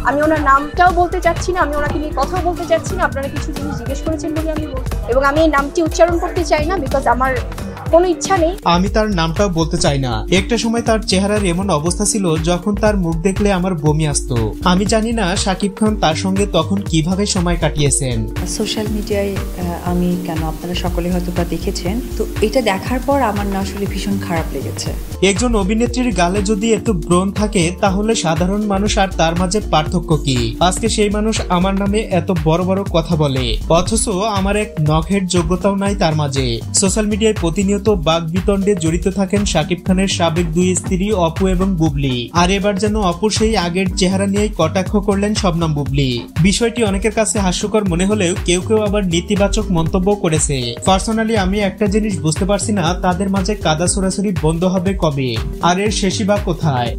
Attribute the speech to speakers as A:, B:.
A: আমি ওনার নামটাও বলতে চাচ্ছি না, আমি ওনাকে নিয়ে কথাও বলতে চাচ্ছি না। আপনারা কিছু জিনিস জিজ্ঞেস করেছেন বলে আমি বলছি, এবং আমি এই নামটি উচ্চারণ করতে চাই না, বিকজ আমার কোনো ইচ্ছা নেই।
B: আমি তার নামটাও বলতে চাই না। একটা সময় তার চেহারার এমন অবস্থা ছিল যখন তার মুখ দেখলে আমার বমি আসতো। আমি জানি না শাকিব খান তার সঙ্গে তখন কিভাবে সময় কাটিয়েছেন।
C: সোশ্যাল মিডিয়ায় আমি কেন, আপনারা সকলে হয়তো বা দেখেছেন, তো এটা দেখার পর আমার না আসলে ভীষণ খারাপ লেগেছে।
B: একজন অভিনেত্রীর গালে যদি এত ব্রণ থাকে তাহলে সাধারণ মানুষ আর তার মাঝে পার্থক্য কি? আজকে সেই মানুষ আমার নামে এত বড় বড় কথা বলে, অথচ আমার এক নখের যোগ্যতাও নাই তার মাঝে। সোশ্যাল মিডিয়ায় প্রতিনিয়ত বাগবিতণ্ডে জড়িত থাকেন শাকিব খানের সাবেক দুই স্ত্রী অপু এবং বুবলি। আর এবার যেন অপুর সেই আগের চেহারা নিয়েই কটাক্ষ করলেন শবনম বুবলি। বিষয়টি অনেকের কাছে হাস্যকর মনে হলেও কেউ কেউ আবার নেতিবাচক মন্তব্য করেছে। পার্সোনালি আমি একটা জিনিস বুঝতে পারছি না, তাদের মাঝে কাদা ছোড়াছুড়ি বন্ধ হবে কবে, আর এর শেষই বা কোথায়?